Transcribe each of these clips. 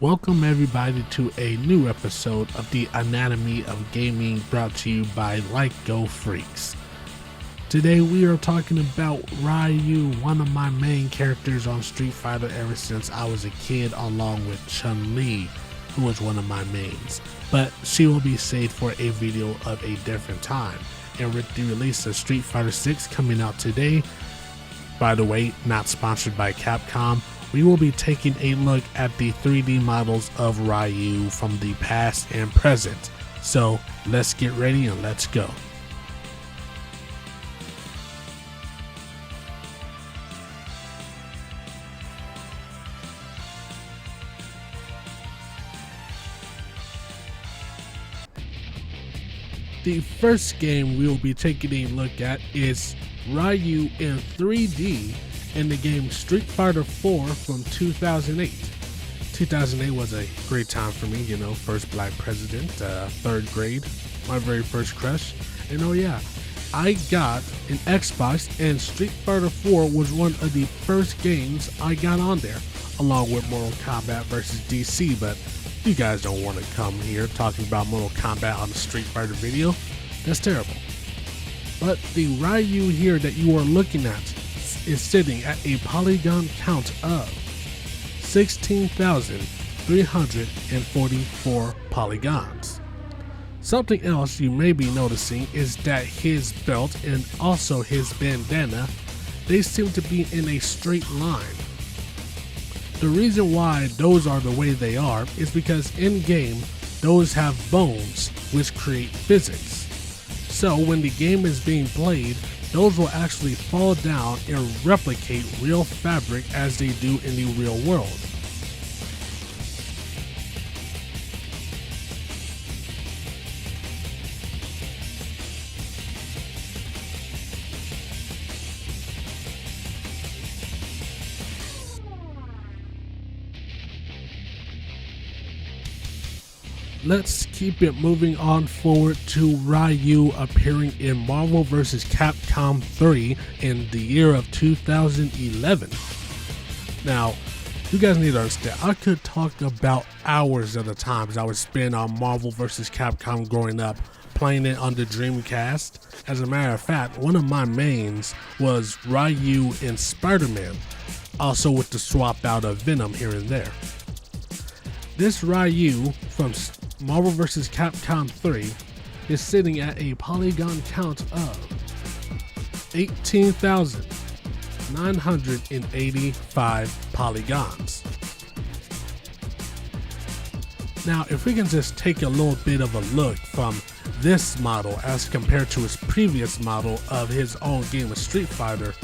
Welcome everybody to a new episode of the Anatomy of Gaming, brought to you by Go Freaks. Today we are talking about RYU, one of my main characters on Street Fighter ever since I was a kid, along with Chun-Li, who was one of my mains. But she will be saved for a video of a different time. And with the release of Street Fighter 6 coming out today, by the way, not sponsored by Capcom, we will be taking a look at the 3D models of RYU from the past and present. So let's get ready and let's go. The first game we will be taking a look at is RYU in 3D in the game Street Fighter IV from 2008. 2008 was a great time for me, you know, first black president, third grade, my very first crush. And oh yeah, I got an Xbox and Street Fighter IV was one of the first games I got on there, along with Mortal Kombat vs. DC, but you guys don't want to come here talking about Mortal Kombat on a Street Fighter video. That's terrible. But the RYU here that you are looking at is sitting at a polygon count of 16,344 polygons. Something else you may be noticing is that his belt and also his bandana, they seem to be in a straight line. The reason why those are the way they are is because in game those have bones which create physics. So when the game is being played, those will actually fall down and replicate real fabric as they do in the real world. Let's keep it moving on forward to RYU appearing in Marvel vs. Capcom 3 in the year of 2011. Now, you guys need to understand, I could talk about hours at a time as I would spend on Marvel vs. Capcom growing up, playing it on the Dreamcast. As a matter of fact, one of my mains was RYU and Spider-Man, also with the swap out of Venom here and there. This RYU from Marvel vs. Capcom 3 is sitting at a polygon count of 18,985 polygons. Now, if we can just take a little bit of a look from this model as compared to his previous model of his own game of Street Fighter,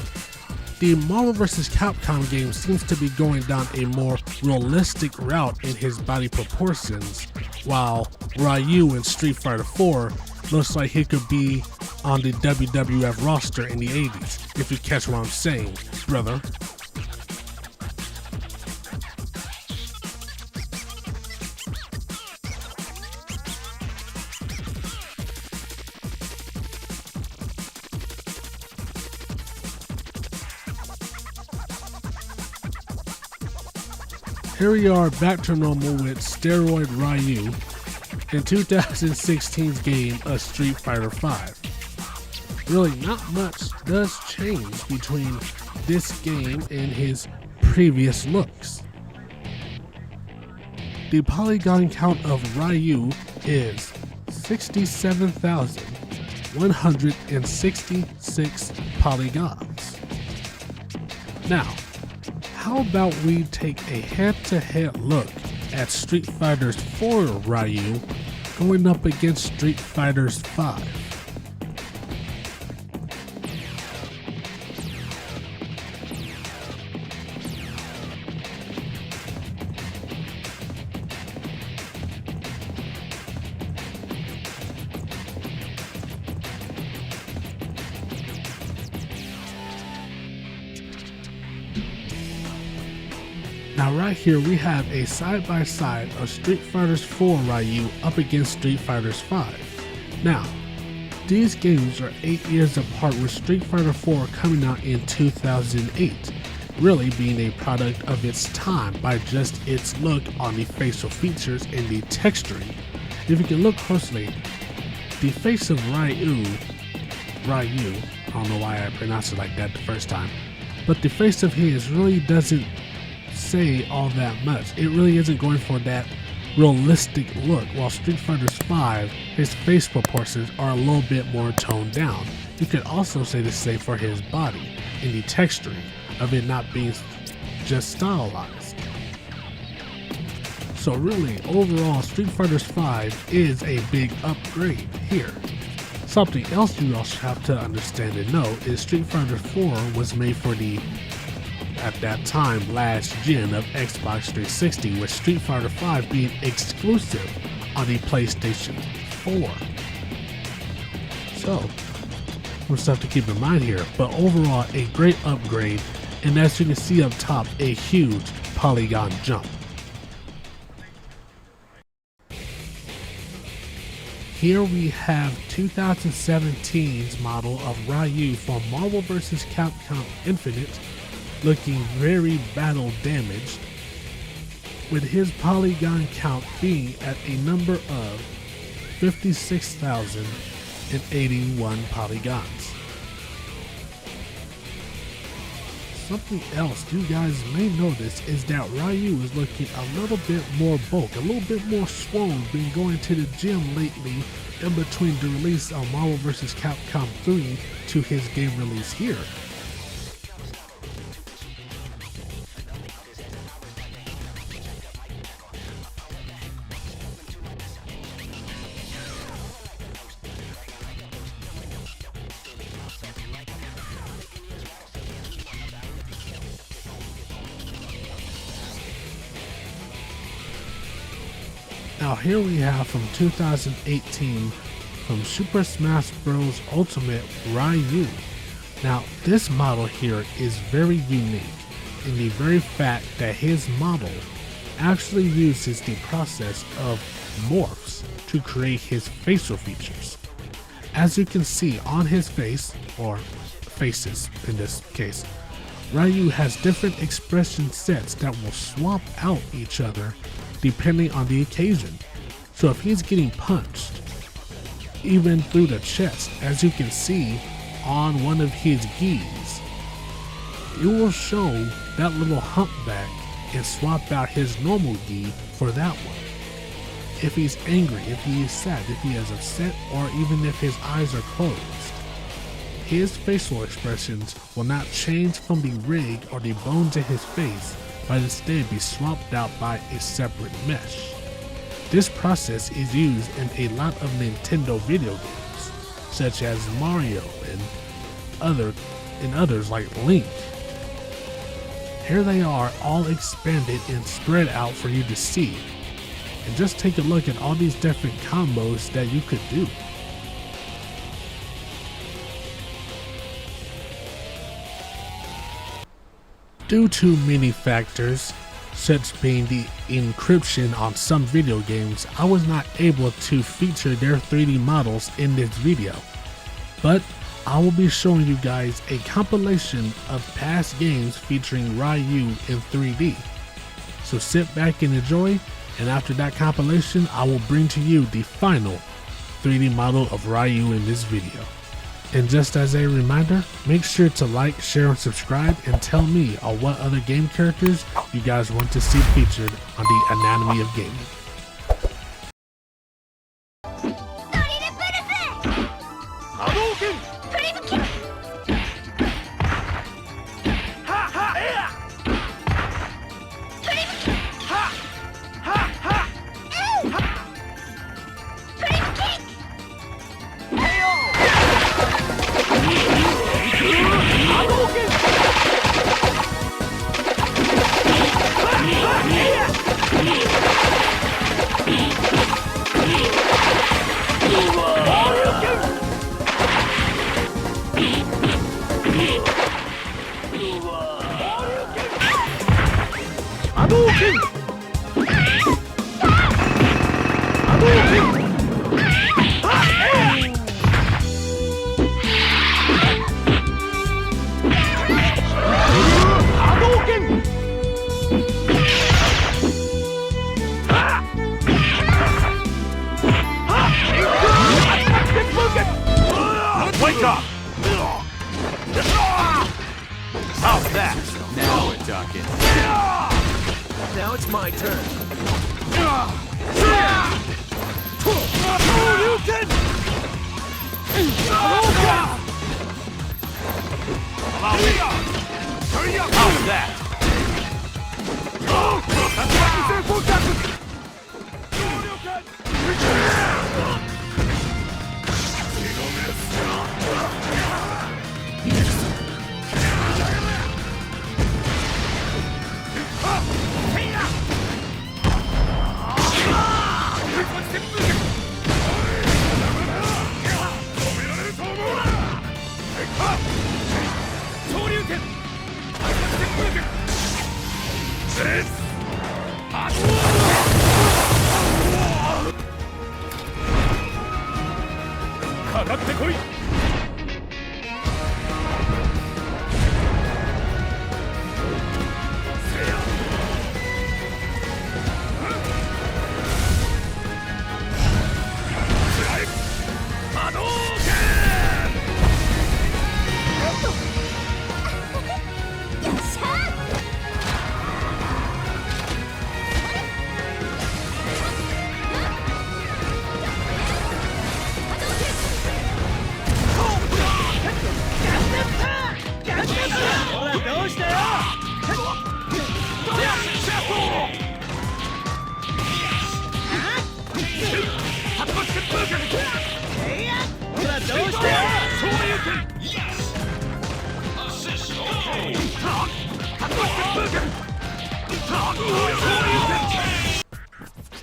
the Marvel vs. Capcom game seems to be going down a more realistic route in his body proportions, while RYU in Street Fighter 4 looks like he could be on the WWF roster in the 80s, if you catch what I'm saying, brother. Here we are back to normal with Steroid RYU in 2016's game of Street Fighter V. Really, not much does change between this game and his previous looks. The polygon count of RYU is 67,166 polygons. Now, how about we take a head-to-head look at Street Fighter's 4 RYU going up against Street Fighter's 5. Now right here we have a side-by-side of Street Fighter's 4 RYU up against Street Fighter's 5. Now, These games are 8 years apart, with Street Fighter 4 coming out in 2008, really being a product of its time by just its look on the facial features and the texturing. If you can look closely, the face of RYU, I don't know why I pronounced it like that the first time, but the face of his really doesn't say all that much. It really isn't going for that realistic look, while Street Fighter 5, his face proportions are a little bit more toned down. You could also say the same for his body and the texturing of it not being just stylized. So really, overall, Street Fighter 5 is a big upgrade here. Something else you also have to understand and know is Street Fighter 4 was made for the, at that time, last gen of Xbox 360, with Street Fighter 5 being exclusive on the PlayStation 4. So, some stuff to keep in mind here, but overall a great upgrade, and as you can see up top, a huge polygon jump. Here we have 2017's model of RYU from Marvel vs. Capcom Infinite, looking very battle damaged, with his polygon count being at a number of 56,081 polygons. Something else you guys may notice is that RYU is looking a little bit more bulk, a little bit more swole, been going to the gym lately in between the release of Marvel vs. Capcom 3 to his game release here. Now here we have from 2018 from Super Smash Bros. Ultimate RYU. Now this model here is very unique in the very fact that his model actually uses the process of morphs to create his facial features. As you can see on his face, or faces in this case, RYU has different expression sets that will swap out each other depending on the occasion. So if he's getting punched, even through the chest, as you can see on one of his gis, it will show that little humpback and swap out his normal gi for that one. If he's angry, if he is sad, if he is upset, or even if his eyes are closed, his facial expressions will not change from the rig or the bones in his face, but instead be swapped out by a separate mesh. This process is used in a lot of Nintendo video games, such as Mario and others like Link. Here they are, all expanded and spread out for you to see. And just take a look at all these different combos that you could do. Due to many factors, such being the encryption on some video games, I was not able to feature their 3D models in this video. But I will be showing you guys a compilation of past games featuring RYU in 3D. So sit back and enjoy, and after that compilation, I will bring to you the final 3D model of RYU in this video. And just as a reminder, make sure to like, share, and subscribe, and tell me on what other game characters you guys want to see featured on the Anatomy of Gaming. How's that? Now we're talking. Now it's my turn. How's that?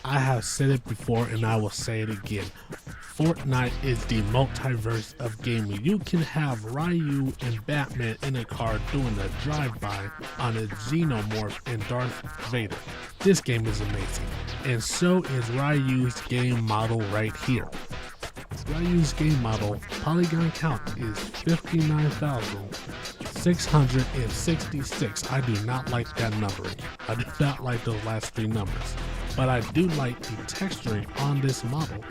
I have said it before and I will say it again. Fortnite is the multiverse of gaming. You can have Ryu and Batman in a car doing a drive-by on a Xenomorph and Darth Vader. This game is amazing. And so is Ryu's game model right here. Ryu's game model polygon count is 59,666. I do not like that numbering. I do not like those last three numbers. But I do like the texturing on this model.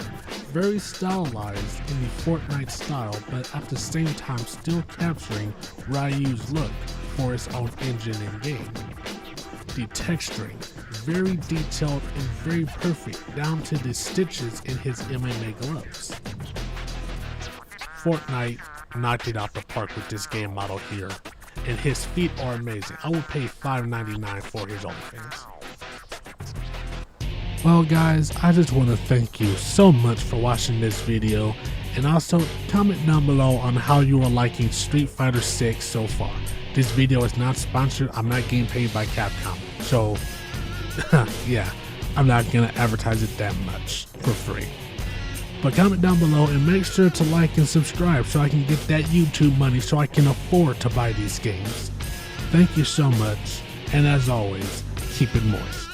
Very stylized in the Fortnite style, but at the same time still capturing Ryu's look for its own engine and game. The texturing, very detailed and very perfect, down to the stitches in his MMA gloves. Fortnite knocked it out the park with this game model here, and his feet are amazing. I would pay $5.99 for his OnlyFans. Well guys, I just want to thank you so much for watching this video, and also comment down below on how you are liking Street Fighter 6 so far. This video is not sponsored. I'm not getting paid by Capcom, so yeah, I'm not gonna advertise it that much for free. But comment down below and make sure to like and subscribe so I can get that YouTube money so I can afford to buy these games. Thank you so much, and as always, keep it moist.